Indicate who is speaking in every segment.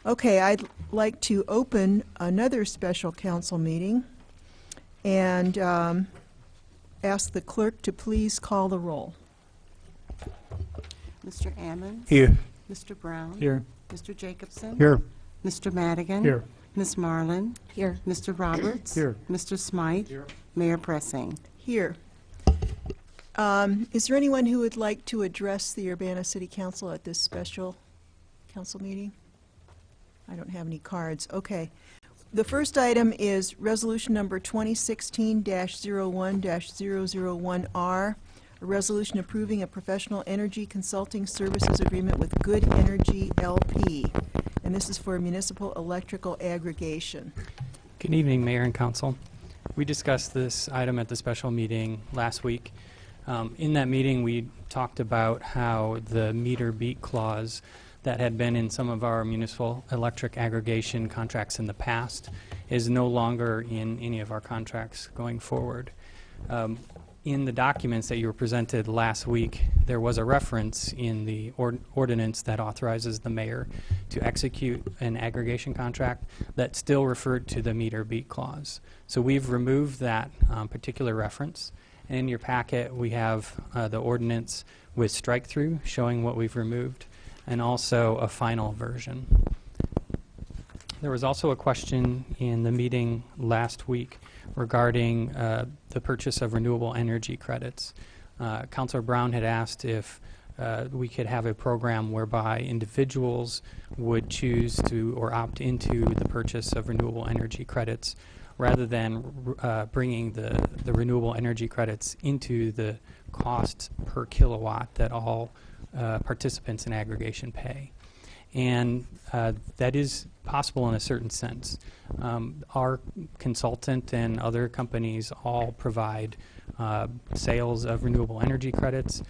Speaker 1: Okay, I'd like to open another special council meeting and ask the clerk to please call the roll.
Speaker 2: Mr. Ammons?
Speaker 3: Here.
Speaker 2: Mr. Brown?
Speaker 3: Here.
Speaker 2: Mr. Jacobson?
Speaker 3: Here.
Speaker 2: Mr. Madigan?
Speaker 3: Here.
Speaker 2: Ms. Marlin?
Speaker 4: Here.
Speaker 2: Mr. Roberts?
Speaker 3: Here.
Speaker 2: Mr. Smythe?
Speaker 3: Here.
Speaker 2: Mayor Pressing.
Speaker 1: Here. Is there anyone who would like to address the Urbana City Council at this special council meeting? I don't have any cards. Okay. The first item is resolution number 2016-01-001R, a resolution approving a professional energy consulting services agreement with Good Energy LP. And this is for municipal electrical aggregation.
Speaker 5: Good evening, Mayor and Council. We discussed this item at the special meeting last week. In that meeting, we talked about how the meter beat clause that had been in some of our municipal electric aggregation contracts in the past is no longer in any of our contracts going forward. In the documents that you were presented last week, there was a reference in the ordinance that authorizes the mayor to execute an aggregation contract that still referred to the meter beat clause. So we've removed that particular reference. And in your packet, we have the ordinance with strike-through showing what we've removed, and also a final version. There was also a question in the meeting last week regarding the purchase of renewable energy credits. Councilor Brown had asked if we could have a program whereby individuals would choose to or opt into the purchase of renewable energy credits rather than bringing the renewable energy credits into the cost per kilowatt that all participants in aggregation pay. And that is possible in a certain sense. Our consultant and other companies all provide sales of renewable energy credits.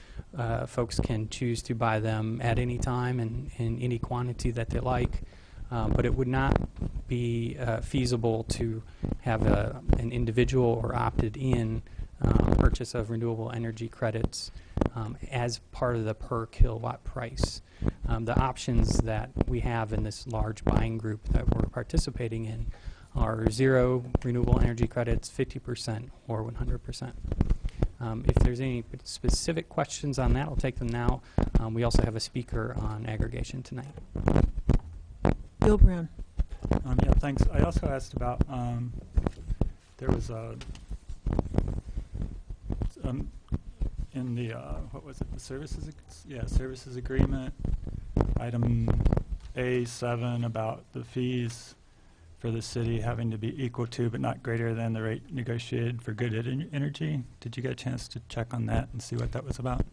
Speaker 5: Folks can choose to buy them at any time and in any quantity that they like, but it would not be feasible to have an individual or opted in purchase of renewable energy credits as part of the per kilowatt price. The options that we have in this large buying group that we're participating in are 0 renewable energy credits, 50%, or 100%. If there's any specific questions on that, I'll take them now. We also have a speaker on aggregation tonight.
Speaker 1: Bill Brown.
Speaker 3: Yeah, thanks. I also asked about, there was a, in the, what was it, the services, services agreement, item A7 about the fees for the city having to be equal to but not greater than the rate negotiated for Good Energy. Did you get a chance to check on that and see what that was about?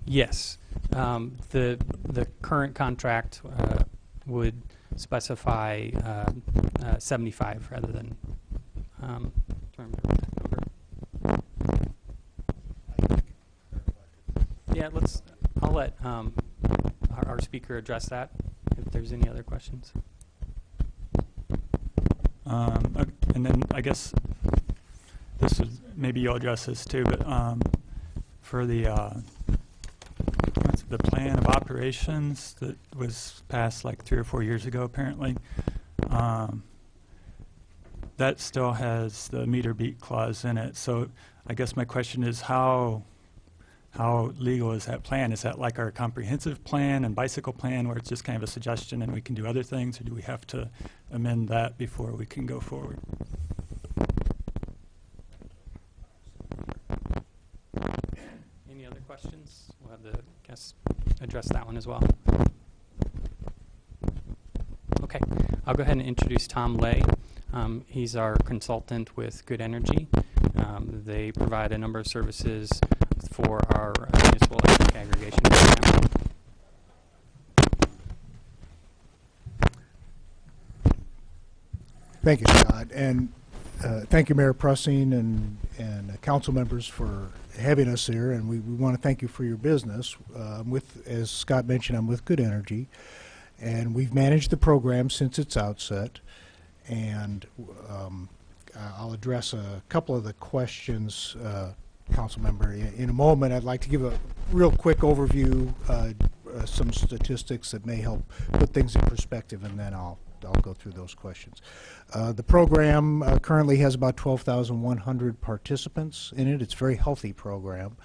Speaker 5: Yes. The current contract would specify 75 rather than yeah, I'll let our speaker address that if there's any other questions. And then I guess this was, maybe you'll address this too, but for the plan of operations that was passed like 3 or 4 years ago apparently, that still has the meter beat clause in it. So I guess my question is how legal is that plan? Is that like our comprehensive plan and bicycle plan where it's just kind of a suggestion and we can do other things, or do we have to amend that before we can go forward? Any other questions? We'll have the guests address that one as well. Okay, I'll go ahead and introduce Tom Lay. He's our consultant with Good Energy. They provide a number of services for our municipal electric aggregation program.
Speaker 6: Thank you, Scott, and thank you, Mayor Pressing and council members for having us here. And we want to thank you for your business. As Scott mentioned, I'm with Good Energy, and we've managed the program since its outset. And I'll address a couple of the questions, Council Member, in a moment. I'd like to give a real quick overview some statistics that may help put things in perspective, and then I'll go through those questions. The program currently has about 12,100 participants in it. It's a very healthy program.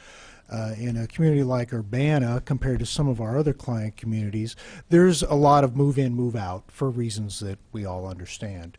Speaker 6: In a community like Urbana, compared to some of our other client communities, there's a lot of move in, move out for reasons that we all understand.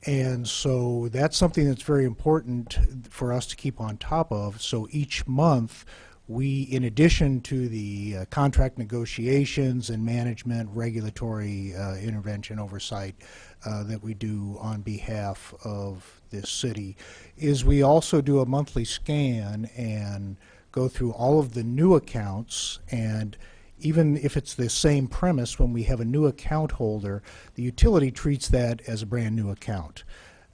Speaker 6: And so that's something that's very important for us to keep on top of. So each month, we, in addition to the contract negotiations and management, regulatory intervention oversight that we do on behalf of this city, is we also do a monthly scan and go through all of the new accounts. And even if it's the same premise, when we have a new account holder, the utility treats that as a brand new account.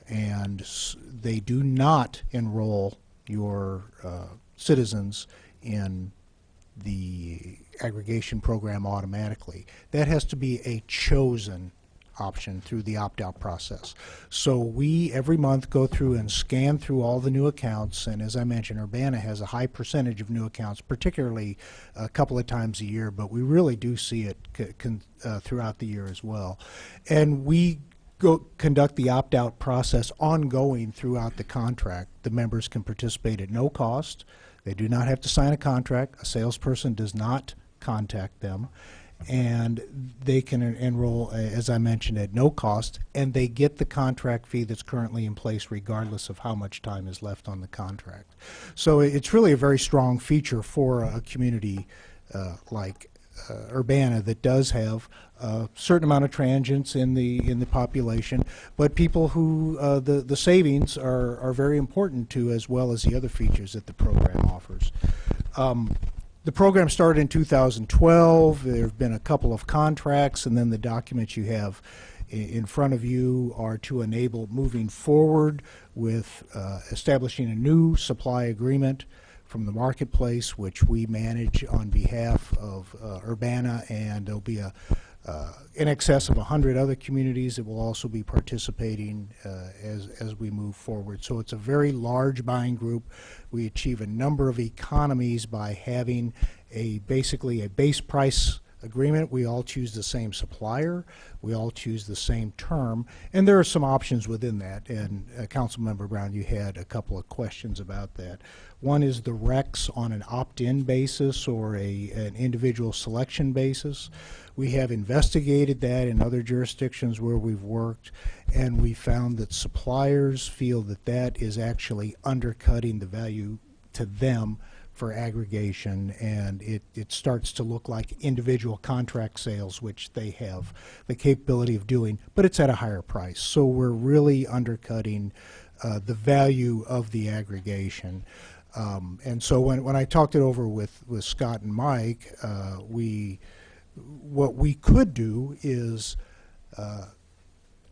Speaker 6: And they do not enroll your citizens in the aggregation program automatically. That has to be a chosen option through the opt-out process. So we, every month, go through and scan through all the new accounts, and as I mentioned, Urbana has a high percentage of new accounts, particularly a couple of times a year, but we really do see it throughout the year as well. And we conduct the opt-out process ongoing throughout the contract. The members can participate at no cost. They do not have to sign a contract. A salesperson does not contact them. And they can enroll, as I mentioned, at no cost, and they get the contract fee that's currently in place regardless of how much time is left on the contract. So it's really a very strong feature for a community like Urbana that does have a certain amount of transients in the population, but people who the savings are very important to, as well as the other features that the program offers. The program started in 2012. There have been a couple of contracts, and then the documents you have in front of you are to enable moving forward with establishing a new supply agreement from the marketplace, which we manage on behalf of Urbana, and there'll be in excess of 100 other communities that will also be participating as we move forward. So it's a very large buying group. We achieve a number of economies by having basically a base price agreement. We all choose the same supplier. We all choose the same term. And there are some options within that. And Councilmember Brown, you had a couple of questions about that. One is the RECs on an opt-in basis or an individual selection basis. We have investigated that in other jurisdictions where we've worked, and we found that suppliers feel that that is actually undercutting the value to them for aggregation, and it starts to look like individual contract sales, which they have the capability of doing, but it's at a higher price. So we're really undercutting the value of the aggregation. And so when I talked it over with Scott and Mike, what we could do is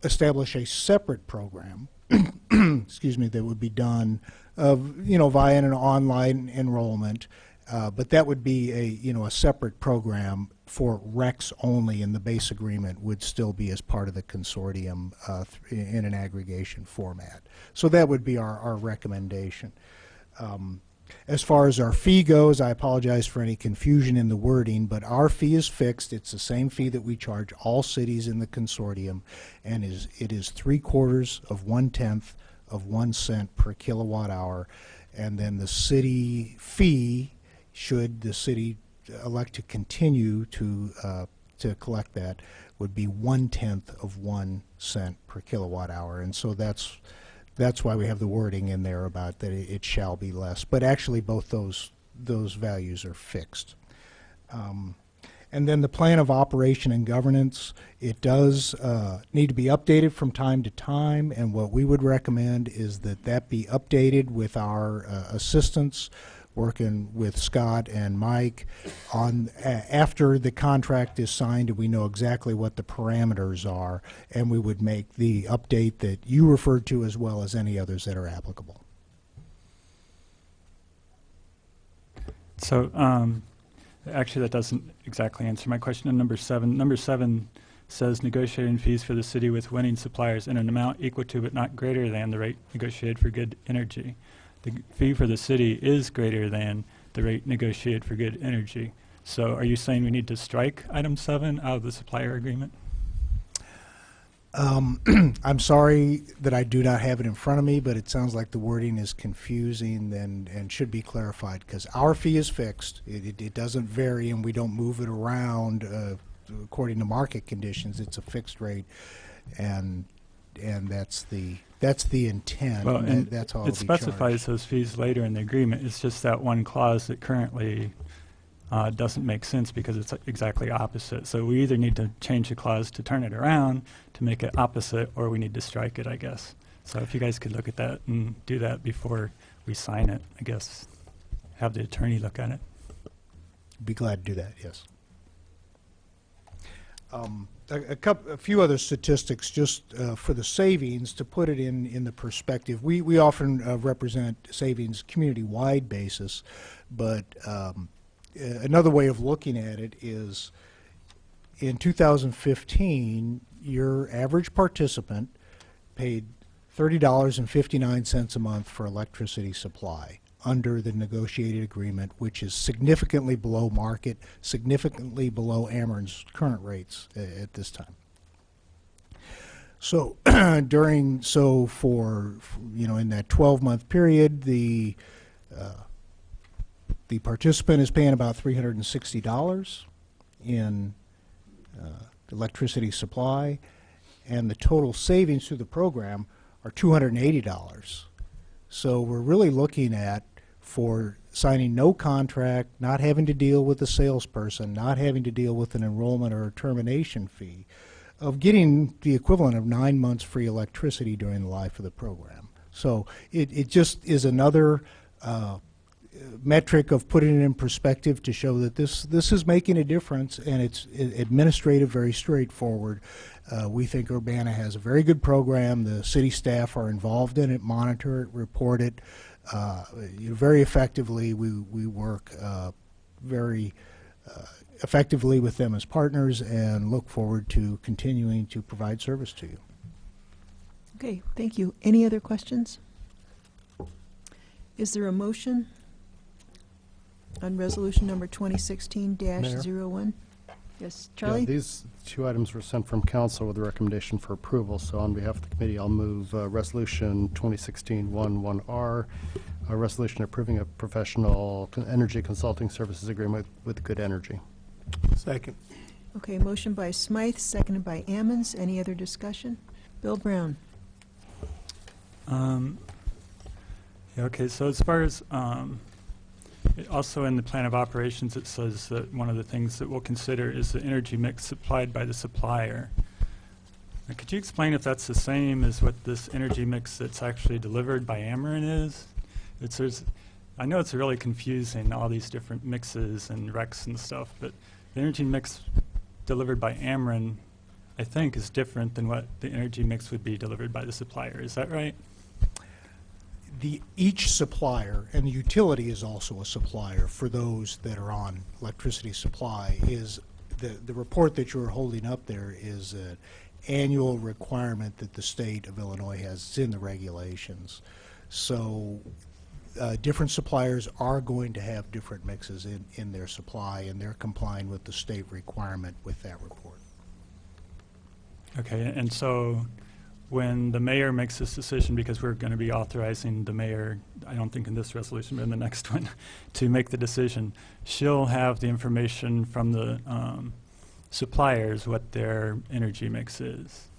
Speaker 6: establish a separate program, excuse me, that would be done via an online enrollment, but that would be a separate program for RECs only, and the base agreement would still be as part of the consortium in an aggregation format. So that would be our recommendation. As far as our fee goes, I apologize for any confusion in the wording, but our fee is fixed. It's the same fee that we charge all cities in the consortium, and it is 3/4 of 1/10 of 1 cent per kilowatt hour. And then the city fee, should the city elect to continue to collect that, would be 1/10 of 1 cent per kilowatt hour. And so that's why we have the wording in there about that it shall be less. But actually both those values are fixed. And then the plan of operation and governance, it does need to be updated from time to time, and what we would recommend is that be updated with our assistants, working with Scott and Mike on after the contract is signed and we know exactly what the parameters are, and we would make the update that you referred to as well as any others that are applicable.
Speaker 3: So actually that doesn't exactly answer my question on number 7. Number 7 says negotiating fees for the city with winning suppliers in an amount equal to but not greater than the rate negotiated for good energy. The fee for the city is greater than the rate negotiated for good energy. So are you saying we need to strike item 7 out of the supplier agreement?
Speaker 6: I'm sorry that I do not have it in front of me, but it sounds like the wording is confusing and should be clarified, because our fee is fixed. It doesn't vary, and we don't move it around according to market conditions. It's a fixed rate, and that's the intent.
Speaker 3: Well, and
Speaker 6: that's how
Speaker 3: it
Speaker 6: it'll be charged.
Speaker 3: specifies those fees later in the agreement. It's just that one clause that currently doesn't make sense because it's exactly opposite. So we either need to change the clause to turn it around to make it opposite, or we need to strike it, I guess. So if you guys could look at that and do that before we sign it, I guess, have the attorney look at it.
Speaker 6: Be glad to do that, yes. A few other statistics just for the savings to put it in the perspective. We often represent savings community-wide basis, but another way of looking at it is in 2015, your average participant paid $30.59 a month for electricity supply under the negotiated agreement, which is significantly below market, significantly below Ameren's current rates at this time. So for in that 12-month period, the participant is paying about $360 in electricity supply, and the total savings through the program are $280. So we're really looking at, for signing no contract, not having to deal with a salesperson, not having to deal with an enrollment or a termination fee, of getting the equivalent of 9 months free electricity during the life of the program. So it just is another metric of putting it in perspective to show that this is making a difference, and it's administrative, very straightforward. We think Urbana has a very good program. The city staff are involved in it, monitor it, report it very effectively. We work very effectively with them as partners and look forward to continuing to provide service to you.
Speaker 1: Okay, thank you. Any other questions? Is there a motion on resolution number 2016-01? Yes, Charlie?
Speaker 4: Yeah, these two items were sent from council with a recommendation for approval. So on behalf of the committee, I'll move resolution 2016-11R, a resolution approving a professional energy consulting services agreement with Good Energy.
Speaker 7: Second.
Speaker 1: Okay, motion by Smythe, seconded by Ammons. Any other discussion? Bill Brown.
Speaker 3: Yeah, okay, so as far as also in the plan of operations, it says that one of the things that we'll consider is the energy mix supplied by the supplier. Now, could you explain if that's the same as what this energy mix that's actually delivered by Ameren is? I know it's really confusing, all these different mixes and RECs and stuff, but the energy mix delivered by Ameren, I think, is different than what the energy mix would be delivered by the supplier. Is that right?
Speaker 6: Each supplier, and the utility is also a supplier for those that are on electricity supply, is the report that you're holding up there is an annual requirement that the state of Illinois has. It's in the regulations. So different suppliers are going to have different mixes in their supply, and they're complying with the state requirement with that report.
Speaker 3: Okay, and so when the mayor makes this decision, because we're going to be authorizing the mayor, I don't think in this resolution, but in the next one, to make the decision, she'll have the information from the suppliers what their energy mix is.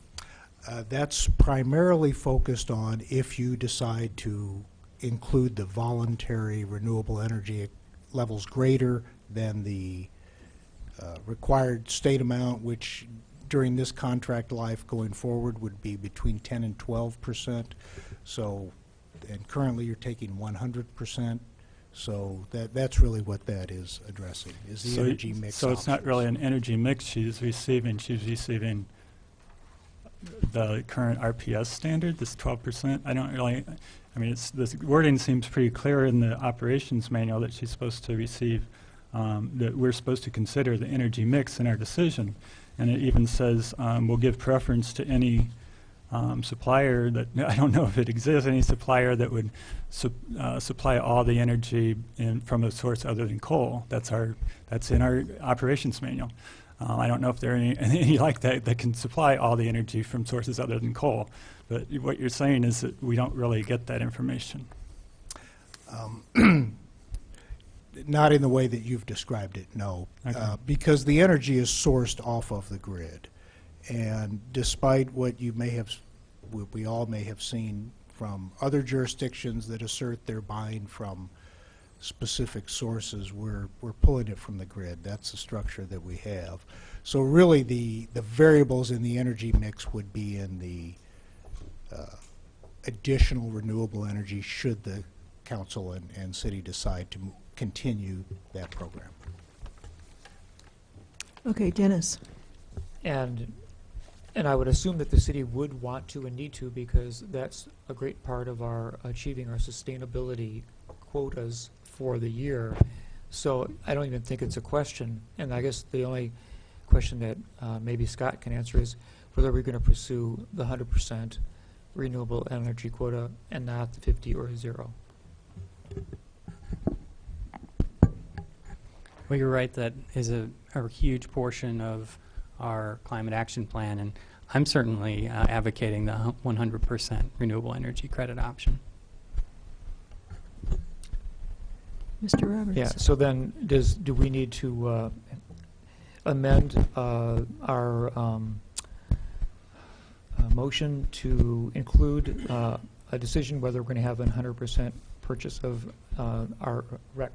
Speaker 6: That's primarily focused on if you decide to include the voluntary renewable energy levels greater than the required state amount, which during this contract life going forward would be between 10 and 12%. So, and currently you're taking 100%. So that's really what that is addressing, is the energy mix.
Speaker 3: So it's not really an energy mix she's receiving. She's receiving the current RPS standard, this 12%. I don't really, I mean, the wording seems pretty clear in the operations manual that she's supposed to receive, that we're supposed to consider the energy mix in our decision. And it even says we'll give preference to any supplier that, I don't know if it exists, any supplier that would supply all the energy from a source other than coal. That's in our operations manual. I don't know if there are any like that can supply all the energy from sources other than coal. But what you're saying is that we don't really get that information.
Speaker 6: Not in the way that you've described it, no.
Speaker 3: Okay.
Speaker 6: Because the energy is sourced off of the grid. And despite what you may have, we all may have seen from other jurisdictions that assert they're buying from specific sources, we're pulling it from the grid. That's the structure that we have. So really the variables in the energy mix would be in the additional renewable energy should the council and city decide to continue that program.
Speaker 1: Okay, Dennis.
Speaker 7: And I would assume that the city would want to and need to, because that's a great part of our achieving our sustainability quotas for the year. So I don't even think it's a question. And I guess the only question that maybe Scott can answer is whether we're going to pursue the 100% renewable energy quota and not the 50 or 0.
Speaker 5: Well, you're right. That is a huge portion of our climate action plan, and I'm certainly advocating the 100% renewable energy credit option.
Speaker 1: Mr. Roberts.
Speaker 7: Yeah. So then, do we need to amend our motion to include a decision whether we're going to have a 100% purchase of our rec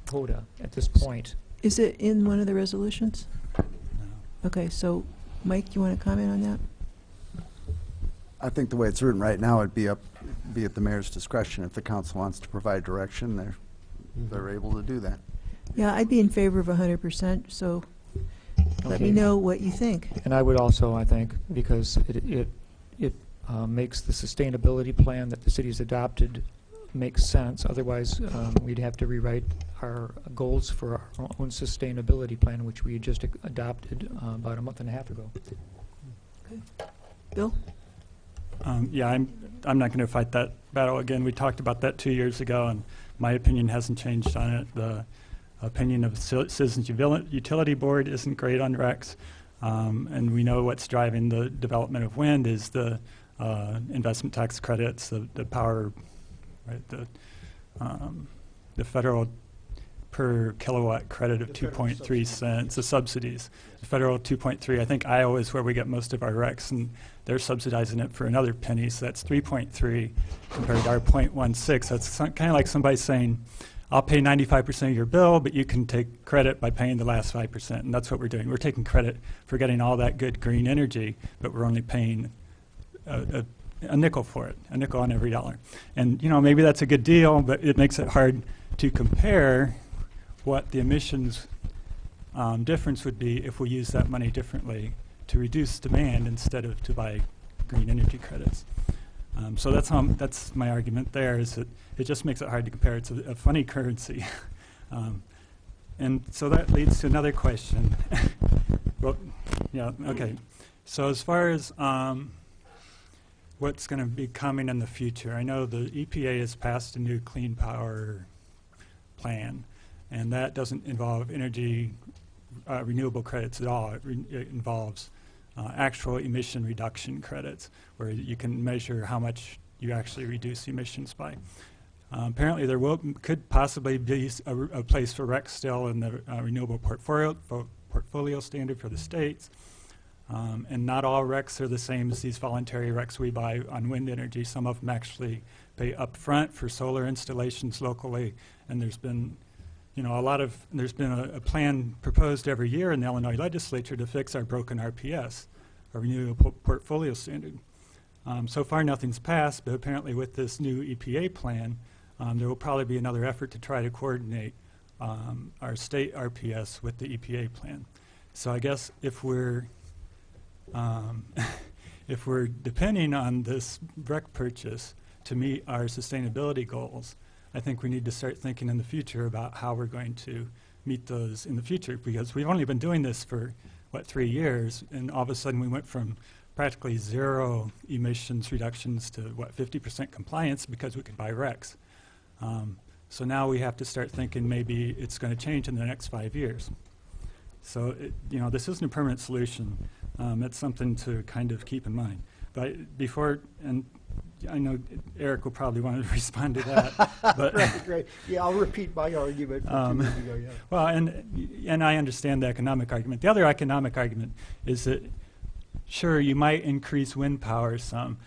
Speaker 7: quota at this point?
Speaker 1: Is it in one of the resolutions?
Speaker 3: No.
Speaker 1: Okay, so Mike, you want to comment on that?
Speaker 8: I think the way it's written right now, it'd be at the mayor's discretion. If the council wants to provide direction, they're able to do that.
Speaker 1: Yeah, I'd be in favor of 100%, so let me know what you think.
Speaker 7: And I would also, I think, because it makes the sustainability plan that the city's adopted makes sense. Otherwise, we'd have to rewrite our goals for our own sustainability plan, which we just adopted about a month and a half ago.
Speaker 1: Bill?
Speaker 3: Yeah, I'm not going to fight that battle again. We talked about that 2 years ago, and my opinion hasn't changed on it. The opinion of Citizens Utility Board isn't great on RECs, and we know what's driving the development of wind is the investment tax credits, the power, right? The federal per kilowatt credit of 2.3 cents, the subsidies. The federal 2.3, I think Iowa is where we get most of our RECs, and they're subsidizing it for another penny, so that's 3.3 compared to our 0.16. That's kind of like somebody saying, I'll pay 95% of your bill, but you can take credit by paying the last 5%, and that's what we're doing. We're taking credit for getting all that good green energy, but we're only paying a nickel for it, a nickel on every dollar. And, maybe that's a good deal, but it makes it hard to compare what the emissions difference would be if we use that money differently to reduce demand instead of to buy green energy credits. So that's my argument there, is that it just makes it hard to compare. It's a funny currency. And so that leads to another question. Well, yeah, okay. So as far as what's going to be coming in the future, I know the EPA has passed a new clean power plan, and that doesn't involve energy renewable credits at all. It involves actual emission reduction credits, where you can measure how much you actually reduce emissions by. Apparently, there could possibly be a place for RECs still in the renewable portfolio standard for the states. And not all RECs are the same as these voluntary RECs we buy on wind energy. Some of them actually pay upfront for solar installations locally, and there's been there's been a plan proposed every year in the Illinois legislature to fix our broken RPS, our renewable portfolio standard. So far nothing's passed, but apparently with this new EPA plan, there will probably be another effort to try to coordinate our state RPS with the EPA plan. So I guess if we're depending on this REC purchase to meet our sustainability goals, I think we need to start thinking in the future about how we're going to meet those in the future, because we've only been doing this for, 3 years, and all of a sudden we went from practically zero emissions reductions to, what, 50% compliance because we could buy RECs. So now we have to start thinking maybe it's going to change in the next 5 years. So, this isn't a permanent solution. It's something to kind of keep in mind. But before, and I know Eric will probably want to respond to that. But
Speaker 6: Great. Yeah, I'll repeat my argument from 2 years ago, yeah.
Speaker 3: well, and I understand the economic argument. The other economic argument is that, sure, you might increase wind power some,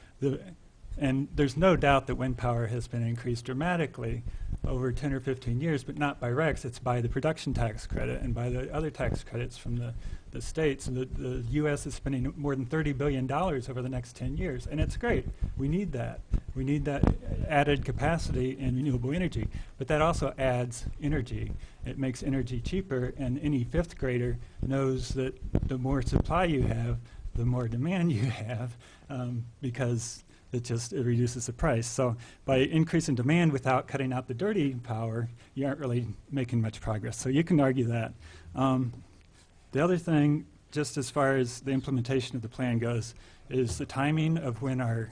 Speaker 3: and there's no doubt that wind power has been increased dramatically over 10 or 15 years, but not by RECs. It's by the production tax credit and by the other tax credits from the states. And the U.S. is spending more than $30 billion over the next 10 years, and it's great. We need that. We need that added capacity in renewable energy, but that also adds energy. It makes energy cheaper, and any fifth grader knows that the more supply you have, the more demand you have, because it reduces the price. So by increasing demand without cutting out the dirty power, you aren't really making much progress. So you can argue that. The other thing, just as far as the implementation of the plan goes, is the timing of when our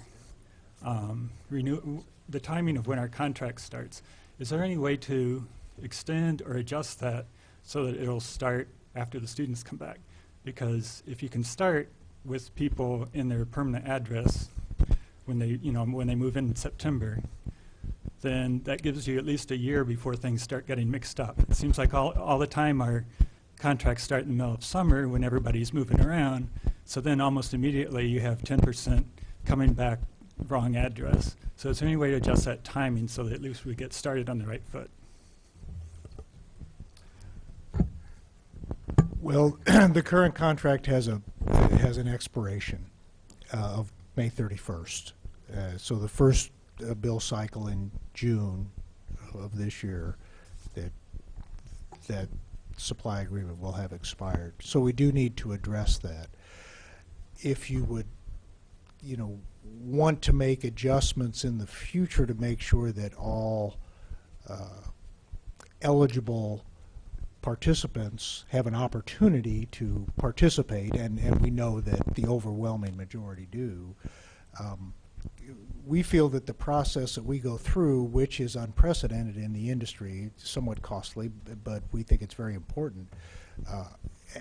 Speaker 3: contract starts. Is there any way to extend or adjust that so that it'll start after the students come back? Because if you can start with people in their permanent address when they move in September, then that gives you at least a year before things start getting mixed up. It seems like all the time our contracts start in the middle of summer when everybody's moving around, so then almost immediately you have 10% coming back wrong address. So is there any way to adjust that timing so that at least we get started on the right foot?
Speaker 6: Well, the current contract has an expiration of May 31st. So the first bill cycle in June of this year, that supply agreement will have expired. So we do need to address that. If you would, want to make adjustments in the future to make sure that all eligible participants have an opportunity to participate, and we know that the overwhelming majority do. We feel that the process that we go through, which is unprecedented in the industry, somewhat costly, but we think it's very important,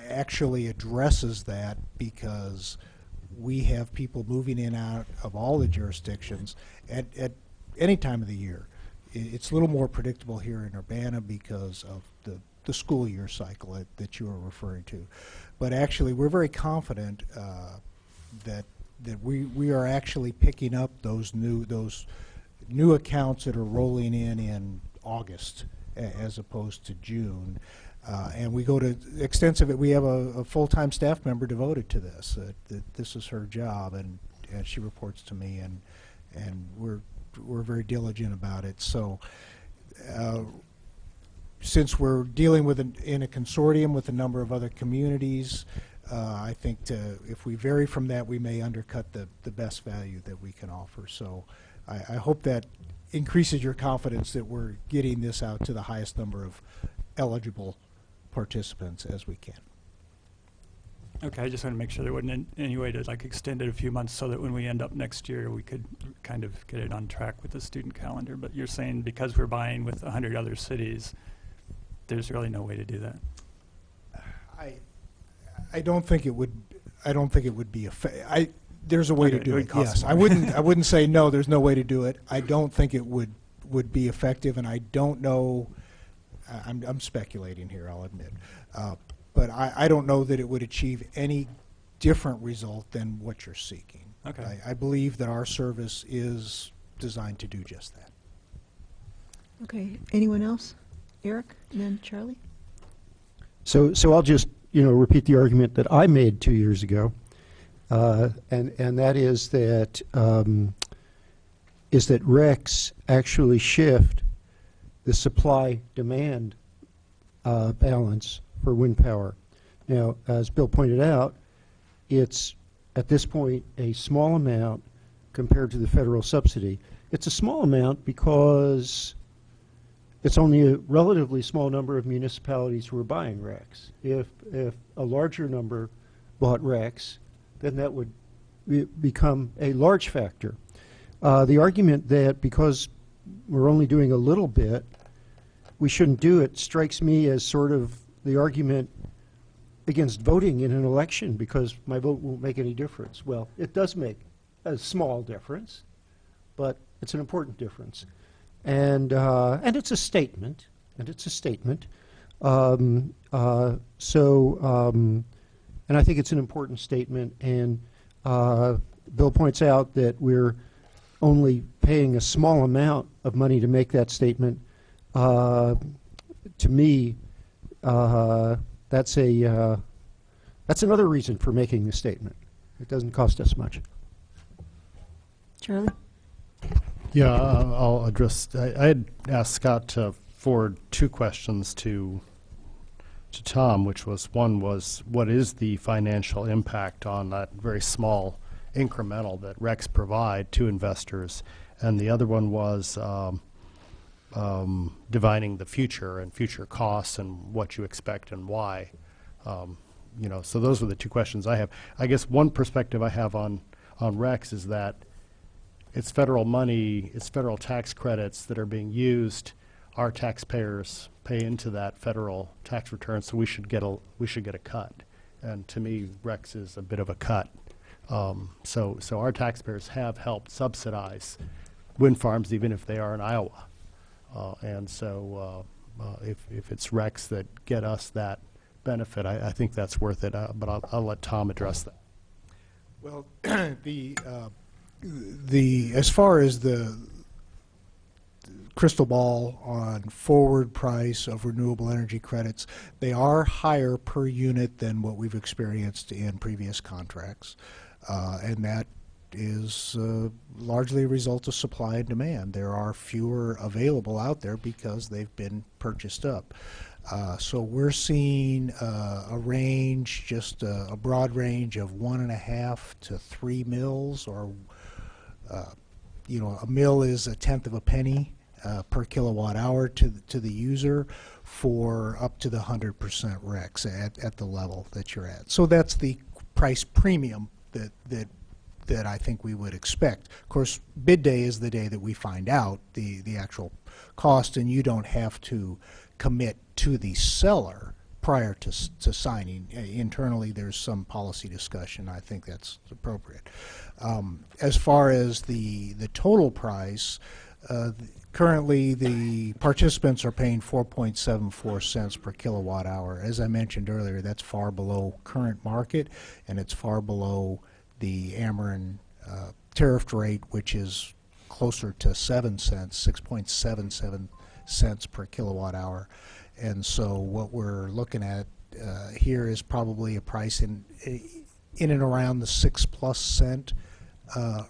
Speaker 6: actually addresses that, because we have people moving in and out of all the jurisdictions at any time of the year. It's a little more predictable here in Urbana because of the school year cycle that you are referring to. But actually, we're very confident that we are actually picking up those new accounts that are rolling in August as opposed to June. And we go to extensive, we have a full-time staff member devoted to this. This is her job, and she reports to me, and we're very diligent about it. So since we're dealing with in a consortium with a number of other communities, I think if we vary from that, we may undercut the best value that we can offer. So I hope that increases your confidence that we're getting this out to the highest number of eligible participants as we can.
Speaker 3: Okay, I just want to make sure there wasn't any way to extend it a few months so that when we end up next year we could kind of get it on track with the student calendar. But you're saying because we're buying with 100 other cities, there's really no way to do that.
Speaker 6: I don't think it would. I don't think it would be there's a way to do it. Yes,
Speaker 3: more.
Speaker 6: I wouldn't say no. There's no way to do it. I don't think it would be effective, and I don't know. I'm speculating here, I'll admit, but I don't know that it would achieve any different result than what you're seeking.
Speaker 3: Okay.
Speaker 6: I believe that our service is designed to do just that.
Speaker 1: Okay. Anyone else? Eric, and then Charlie.
Speaker 9: So I'll just repeat the argument that I made 2 years ago, and that is that RECs actually shift the supply-demand balance for wind power. Now, as Bill pointed out, it's at this point a small amount compared to the federal subsidy. It's a small amount because it's only a relatively small number of municipalities who are buying RECs. If a larger number bought RECs, then that would become a large factor. The argument that because we're only doing a little bit, we shouldn't do it strikes me as sort of the argument against voting in an election because my vote won't make any difference. Well, it does make a small difference, but it's an important difference. And it's a statement, and it's a statement. And I think it's an important statement, and Bill points out that we're only paying a small amount of money to make that statement. To me, that's another reason for making the statement. It doesn't cost us much.
Speaker 1: Charlie?
Speaker 4: Yeah, I'll address. I had asked Scott to forward two questions to Tom, which was one was what is the financial impact on that very small incremental that RECs provide to investors, and the other one was divining the future and future costs and what you expect and why. So those were the two questions I have. I guess one perspective I have on RECs is that it's federal money, it's federal tax credits that are being used. Our taxpayers pay into that federal tax return, so we should get a cut. And to me, RECs is a bit of a cut. So our taxpayers have helped subsidize wind farms, even if they are in Iowa. If it's RECs that get us that benefit, I think that's worth it. But I'll let Tom address that.
Speaker 6: Well, as far as the crystal ball on forward price of renewable energy credits, they are higher per unit than what we've experienced in previous contracts, and that is largely a result of supply and demand. There are fewer available out there because they've been purchased up. So we're seeing a range, just a broad range of 1.5 to 3 mils, or a mil is 1/10 of a penny per kilowatt hour to the user for up to the 100% RECs at the level that you're at. So that's the price premium that I think we would expect. Of course, bid day is the day that we find out the actual cost, and you don't have to commit to the seller prior to signing. Internally, there's some policy discussion. I think that's appropriate. As far as the total price, currently the participants are paying 4.74 cents per kilowatt hour. As I mentioned earlier, that's far below current market, and it's far below the Ameren tariff rate, which is closer to 7 cents, 6.77 cents per kilowatt hour. And so what we're looking at here is probably a price in and around the 6+ cent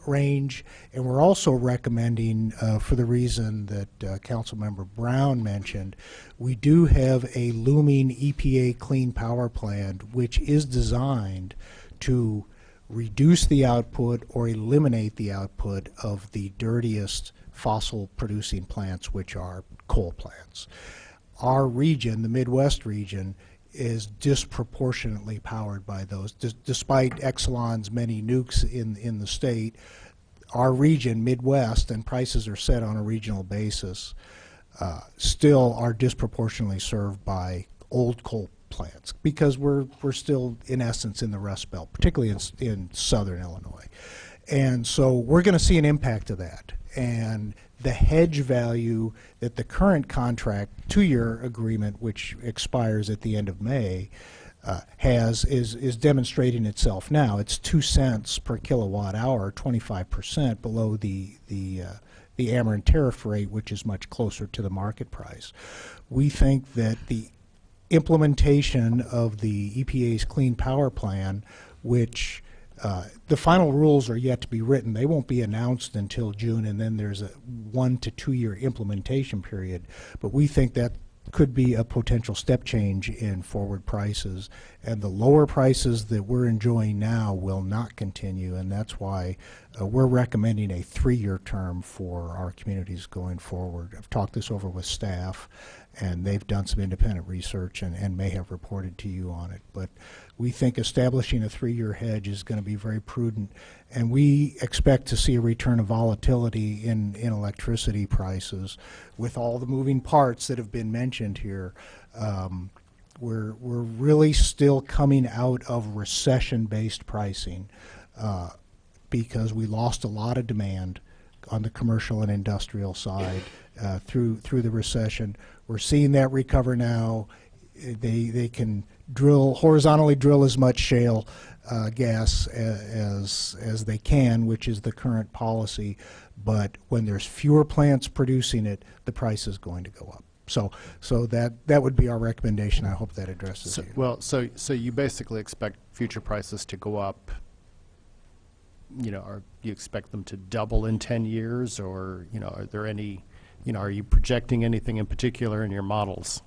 Speaker 6: range. And we're also recommending, for the reason that Councilmember Brown mentioned, we do have a looming EPA Clean Power Plan, which is designed to reduce the output or eliminate the output of the dirtiest fossil producing plants, which are coal plants. Our region, the Midwest region, is disproportionately powered by those. Despite Exelon's many nukes in the state, our region, Midwest, and prices are set on a regional basis, still are disproportionately served by old coal plants, because we're still in essence in the Rust Belt, particularly in southern Illinois. And so we're going to see an impact of that. And the hedge value that the current contract, 2-year agreement, which expires at the end of May, is demonstrating itself now. It's 2 cents per kilowatt hour, 25% below the Ameren tariff rate, which is much closer to the market price. We think that the implementation of the EPA's Clean Power Plan, which the final rules are yet to be written. They won't be announced until June, and then there's a 1 to 2 year implementation period. But we think that could be a potential step change in forward prices, and the lower prices that we're enjoying now will not continue, and that's why we're recommending a 3-year term for our communities going forward. I've talked this over with staff, and they've done some independent research and may have reported to you on it. But we think establishing a 3-year hedge is going to be very prudent, and we expect to see a return of volatility in electricity prices with all the moving parts that have been mentioned here. We're really still coming out of recession-based pricing because we lost a lot of demand on the commercial and industrial side through the recession. We're seeing that recover now. They can horizontally drill as much shale gas as they can, which is the current policy. But when there's fewer plants producing it, the price is going to go up. So that would be our recommendation. I hope that addresses you.
Speaker 4: Well, so you basically expect future prices to go up. Are you expect them to double in 10 years, or are there any, are you projecting anything in particular in your models?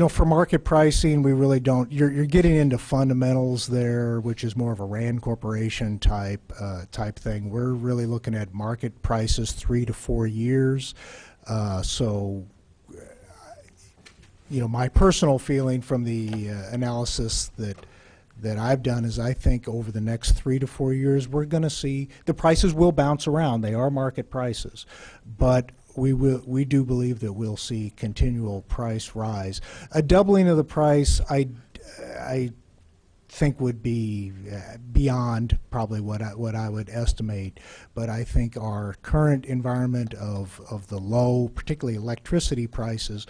Speaker 6: For market pricing, we really don't. You're getting into fundamentals there, which is more of a Rand Corporation type thing. We're really looking at market prices 3 to 4 years. My personal feeling from the analysis that I've done is I think over the next 3 to 4 years we're going to see the prices will bounce around. They are market prices, but we do believe that we'll see continual price rise. A doubling of the price, I think would be beyond probably what I would estimate, but I think our current environment of the low, particularly electricity prices.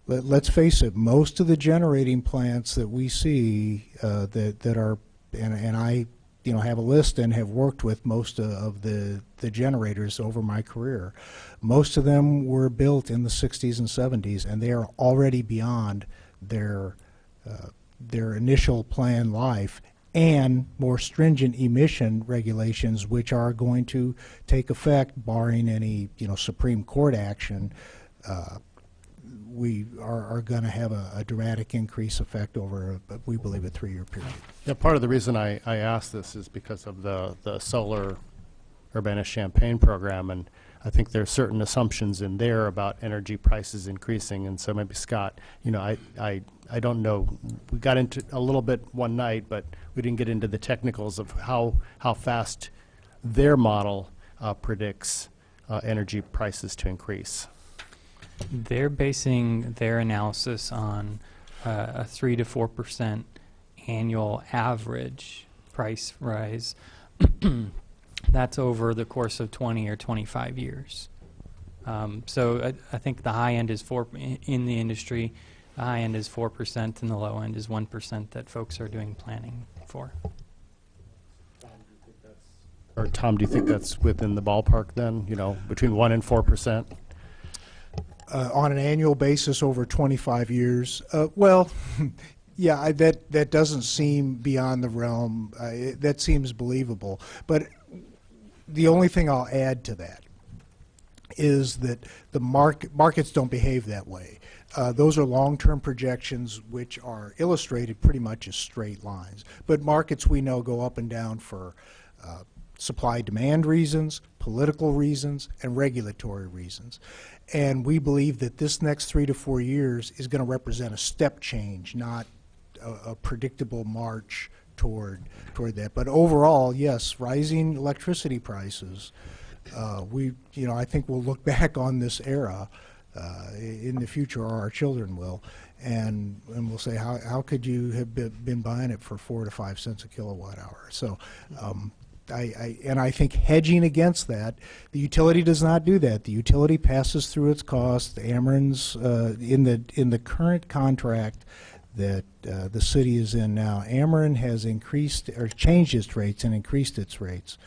Speaker 6: Let's face it, most of the generating plants that we see that are, and I have a list and have worked with most of the generators over my career. Most of them were built in the 60s and 70s, and they are already beyond their initial planned life, and more stringent emission regulations, which are going to take effect, barring any Supreme Court action. We are going to have a dramatic increase effect over, we believe, a 3-year period.
Speaker 4: Yeah, part of the reason I asked this is because of the solar Urbana-Champaign program, and I think there are certain assumptions in there about energy prices increasing. And so maybe Scott, I don't know, we got into a little bit one night, but we didn't get into the technicals of how fast their model predicts energy prices to increase.
Speaker 5: They're basing their analysis on a 3 to 4% annual average price rise. That's over the course of 20 or 25 years. So I think the high end is 4 in the industry. The high end is 4%, and the low end is 1% that folks are doing planning for.
Speaker 4: Or Tom, do you think that's within the ballpark then? Between 1 and 4%?
Speaker 6: On an annual basis over 25 years, yeah, that doesn't seem beyond the realm. That seems believable. But the only thing I'll add to that is that the markets don't behave that way. Those are long-term projections which are illustrated pretty much as straight lines. But markets we know go up and down for supply-demand reasons, political reasons, and regulatory reasons. And we believe that this next 3 to 4 years is going to represent a step change, not a predictable march toward that. But overall, yes, rising electricity prices. I think we'll look back on this era in the future, or our children will, and we'll say, how could you have been buying it for 4 to 5 cents a kilowatt hour? So. I think hedging against that, the utility does not do that. The utility passes through its costs. Ameren's in the current contract that the city is in now, Ameren has increased or changed its rates and increased its rates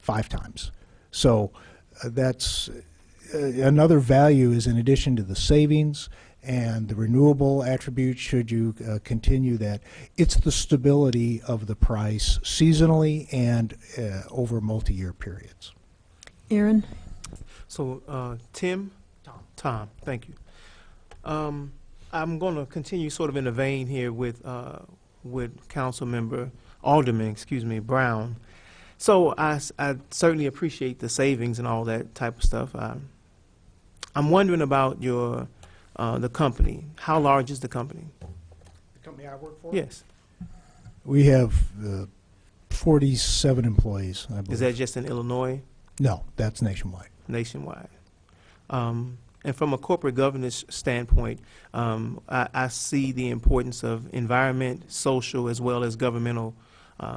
Speaker 6: 5 times. So that's another value is in addition to the savings and the renewable attributes, should you continue that, it's the stability of the price seasonally and over multi-year periods.
Speaker 1: Aaron?
Speaker 10: So, Tim? Tom, thank you. I'm going to continue sort of in the vein here with Alderman Brown. So I certainly appreciate the savings and all that type of stuff. I'm wondering about your the company. How large is the company?
Speaker 6: The company I work for?
Speaker 10: Yes.
Speaker 6: We have 47 employees, I believe.
Speaker 10: Is that just in Illinois,
Speaker 6: No, that's nationwide.
Speaker 10: nationwide? And from a corporate governance standpoint, I see the importance of environment, social, as well as governmental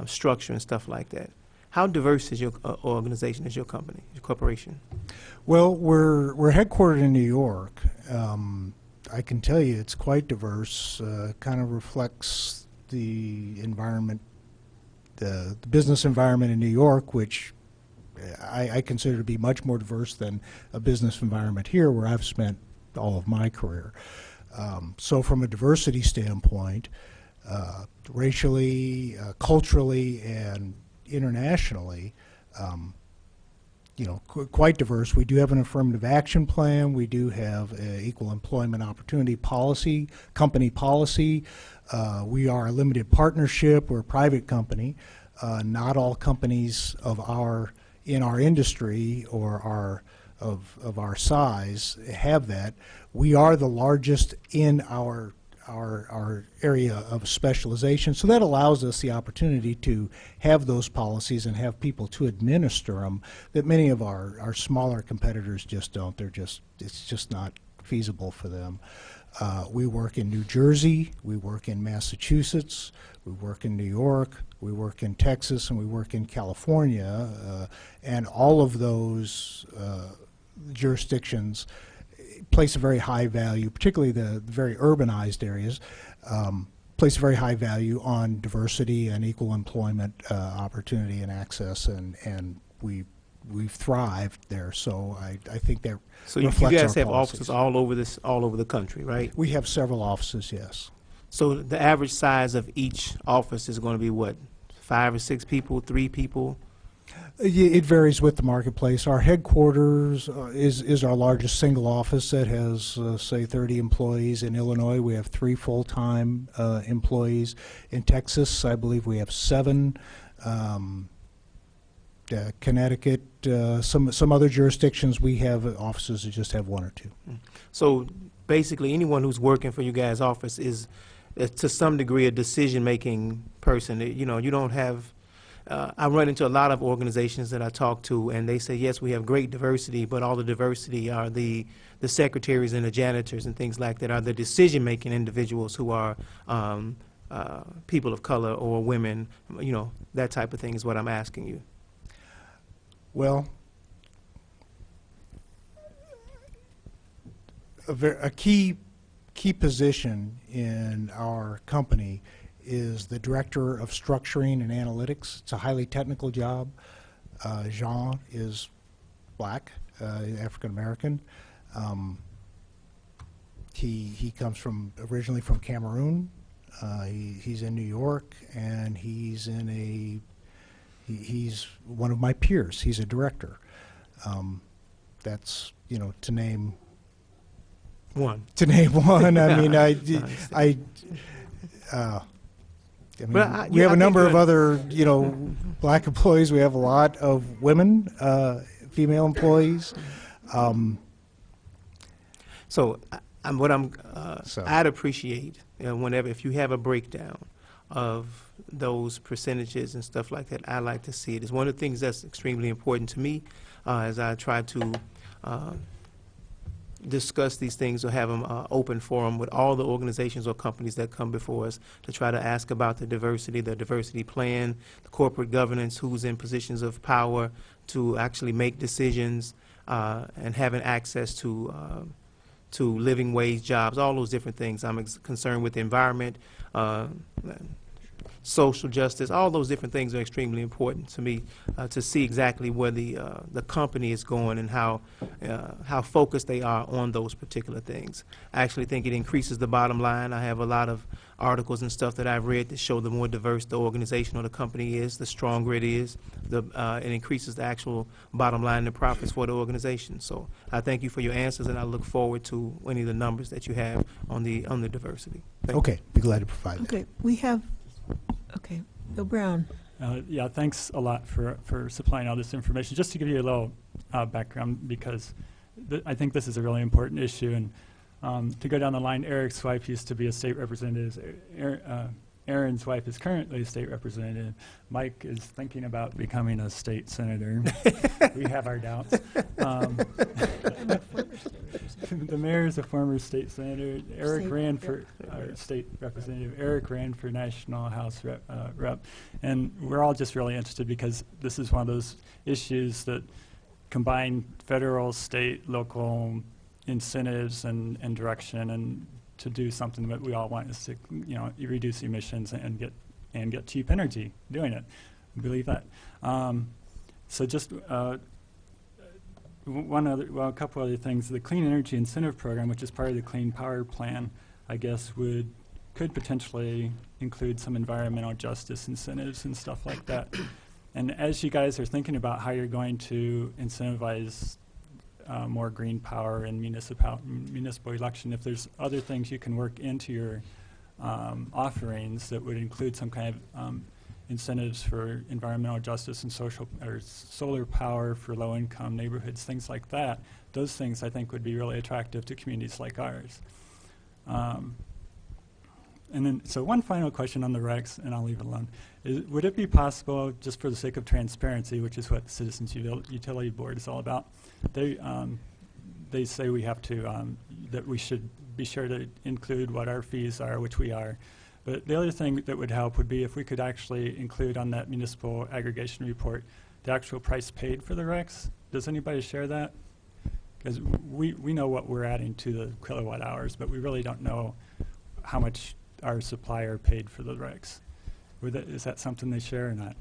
Speaker 10: structure and stuff like that. How diverse is your organization, is your company, your corporation?
Speaker 6: Well, we're headquartered in New York. I can tell you it's quite diverse. Kind of reflects the environment, the business environment in New York, which I consider to be much more diverse than a business environment here, where I've spent all of my career. So from a diversity standpoint, racially, culturally, and internationally, quite diverse. We do have an affirmative action plan. We do have equal employment opportunity policy, company policy. We are a limited partnership. We're a private company. Not all companies in our industry or of our size have that. We are the largest in our area of specialization, so that allows us the opportunity to have those policies and have people to administer them that many of our smaller competitors just don't. It's just not feasible for them. We work in New Jersey, we work in Massachusetts, we work in New York, we work in Texas, and we work in California, and all of those jurisdictions place a very high value, particularly the very urbanized areas, place a very high value on diversity and equal employment opportunity and access, and we've thrived there. So I think that
Speaker 10: So you
Speaker 6: reflects
Speaker 10: guys
Speaker 6: our
Speaker 10: have
Speaker 6: policies.
Speaker 10: offices all over the country, right?
Speaker 6: We have several offices, yes.
Speaker 10: So the average size of each office is going to be what? 5 or 6 people, 3 people?
Speaker 6: It varies with the marketplace. Our headquarters is our largest single office that has, say, 30 employees. In Illinois, we have 3 full-time employees. In Texas, I believe we have 7. Connecticut, some other jurisdictions, we have offices that just have 1 or 2.
Speaker 10: So basically, anyone who's working for you guys' office is, to some degree, a decision-making person. You know, you don't have. I run into a lot of organizations that I talk to, and they say, yes, we have great diversity, but all the diversity are the secretaries and the janitors and things like that, are the decision-making individuals who are people of color or women. You know, that type of thing is what I'm asking you.
Speaker 6: Well, a key position in our company is the Director of Structuring and Analytics. It's a highly technical job. Jean is black, African American. He comes originally from Cameroon. He's in New York, and he's one of my peers. He's a director. That's, to name
Speaker 10: one.
Speaker 6: I mean, we have a number of other, black employees. We have a lot of women, female employees.
Speaker 10: I'd appreciate whenever, if you have a breakdown of those percentages and stuff like that, I like to see it. It's one of the things that's extremely important to me as I try to discuss these things or have them open forum with all the organizations or companies that come before us to try to ask about the diversity plan, the corporate governance, who's in positions of power to actually make decisions, and having access to living wage jobs, all those different things. I'm concerned with the environment, social justice, all those different things are extremely important to me to see exactly where the company is going and how focused they are on those particular things. I actually think it increases the bottom line. I have a lot of articles and stuff that I've read that show the more diverse the organization or the company is, the stronger it is, it increases the actual bottom line and the profits for the organization. So I thank you for your answers, and I look forward to any of the numbers that you have on the diversity.
Speaker 6: Okay, be glad to provide that.
Speaker 1: Okay, we have, okay, Bill Brown.
Speaker 3: Yeah, thanks a lot for supplying all this information. Just to give you a little background, because I think this is a really important issue. And to go down the line, Eric's wife used to be a state representative. Aaron's wife is currently a state representative. Mike is thinking about becoming a state senator. We have our doubts. The mayor is a former state senator. Eric
Speaker 1: State
Speaker 3: ran for state representative. Eric ran for national house rep. And we're all just really interested because this is one of those issues that combine federal, state, local incentives and direction, and to do something that we all want is to, reduce emissions and get cheap energy doing it. I believe that. So just a couple other things. The Clean Energy Incentive Program, which is part of the Clean Power Plan, I guess could potentially include some environmental justice incentives and stuff like that. And as you guys are thinking about how you're going to incentivize more green power and municipal election, if there's other things you can work into your offerings that would include some kind of incentives for environmental justice and solar power for low-income neighborhoods, things like that, those things I think would be really attractive to communities like ours. And then, so one final question on the recs, and I'll leave it alone. Would it be possible, just for the sake of transparency, which is what the Citizens Utility Board is all about, they say we have to, that we should be sure to include what our fees are, which we are. But the other thing that would help would be if we could actually include on that municipal aggregation report the actual price paid for the recs. Does anybody share that? Because we know what we're adding to the kilowatt hours, but we really don't know how much our supplier paid for the recs. Is that something they share or not?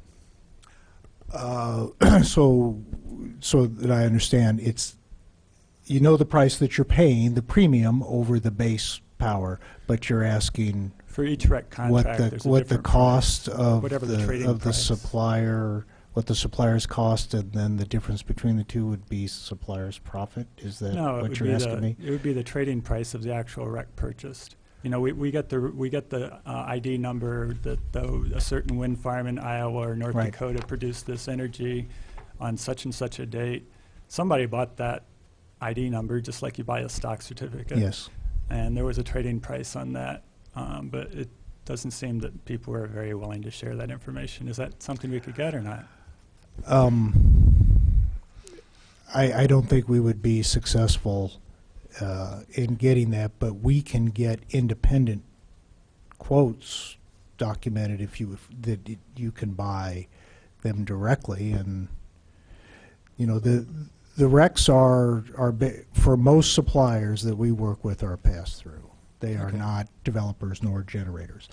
Speaker 6: So that I understand, it's, the price that you're paying, the premium over the base power, but you're asking
Speaker 3: For each rec contract,
Speaker 6: what the cost of
Speaker 3: whatever the trading
Speaker 6: the
Speaker 3: price.
Speaker 6: supplier, what the supplier's cost, and then the difference between the two would be supplier's profit? Is that
Speaker 3: No,
Speaker 6: what you're asking me?
Speaker 3: it would be the trading price of the actual rec purchased. We get the ID number that a certain wind farm in Iowa or North
Speaker 6: Right.
Speaker 3: Dakota produced this energy on such and such a date. Somebody bought that ID number just like you buy a stock certificate.
Speaker 6: Yes.
Speaker 3: And there was a trading price on that, but it doesn't seem that people were very willing to share that information. Is that something we could get or not?
Speaker 6: I don't think we would be successful in getting that, but we can get independent quotes documented that you can buy them directly. And the recs are for most suppliers that we work with are pass through. They are not developers nor generators.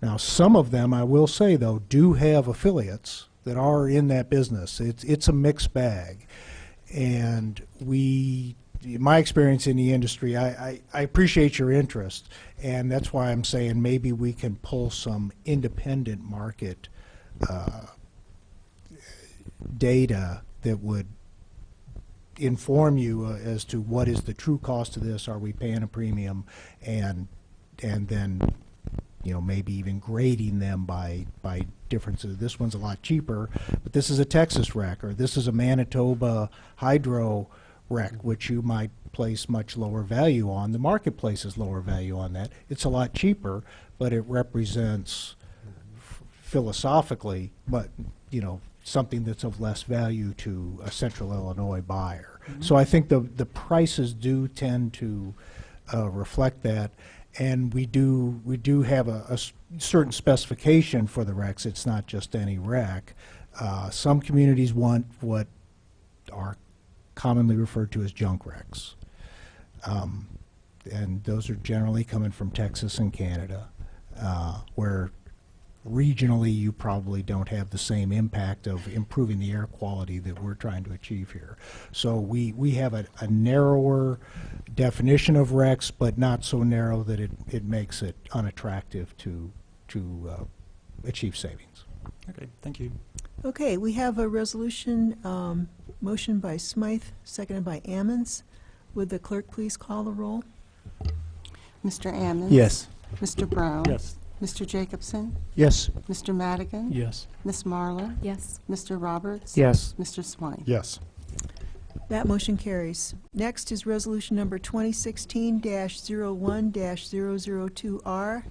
Speaker 6: Now, some of them, I will say though, do have affiliates that are in that business. It's a mixed bag, and my experience in the industry, I appreciate your interest, and that's why I'm saying maybe we can pull some independent market data that would inform you as to what is the true cost of this, are we paying a premium, and then maybe even grading them by differences. This one's a lot cheaper, but this is a Texas rec, or this is a Manitoba hydro rec, which you might place much lower value on. The marketplace is lower value on that. It's a lot cheaper, but it represents philosophically, but something that's of less value to a Central Illinois buyer. Mm-hmm. So I think the prices do tend to reflect that, and we do have a certain specification for the recs. It's not just any rec. Some communities want what are commonly referred to as junk recs, and those are generally coming from Texas and Canada, where regionally you probably don't have the same impact of improving the air quality that we're trying to achieve here. So we have a narrower definition of recs, but not so narrow that it makes it unattractive to achieve savings.
Speaker 3: Okay, thank you.
Speaker 1: Okay, we have a resolution, motion by Smythe, seconded by Ammons. Would the clerk please call the roll?
Speaker 2: Mr. Ammons?
Speaker 6: Yes.
Speaker 2: Mr. Brown?
Speaker 3: Yes.
Speaker 2: Mr. Jacobson?
Speaker 9: Yes.
Speaker 2: Mr. Madigan?
Speaker 3: Yes.
Speaker 2: Ms. Marlin?
Speaker 11: Yes.
Speaker 2: Mr. Roberts?
Speaker 7: Yes.
Speaker 2: Mr. Swain?
Speaker 4: Yes.
Speaker 1: That motion carries. Next is resolution number 2016-01-002R,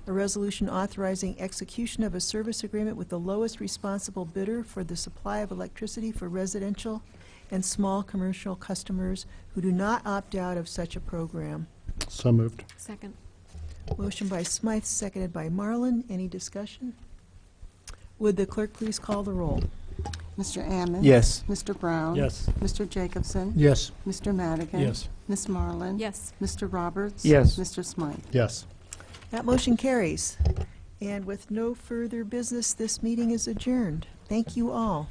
Speaker 1: a resolution authorizing execution of a service agreement with the lowest responsible bidder for the supply of electricity for residential and small commercial customers who do not opt out of such a program.
Speaker 4: So moved.
Speaker 11: Second.
Speaker 1: Motion by Smythe, seconded by Marlin. Any discussion? Would the clerk please call the roll?
Speaker 2: Mr. Ammons?
Speaker 10: Yes.
Speaker 2: Mr. Brown?
Speaker 3: Yes.
Speaker 2: Mr. Jacobson?
Speaker 9: Yes.
Speaker 2: Mr. Madigan?
Speaker 4: Yes.
Speaker 2: Ms. Marlin?
Speaker 11: Yes.
Speaker 2: Mr. Roberts?
Speaker 10: Yes.
Speaker 2: Mr. Smythe?
Speaker 4: Yes.
Speaker 1: That motion carries. And with no further business, this meeting is adjourned. Thank you all.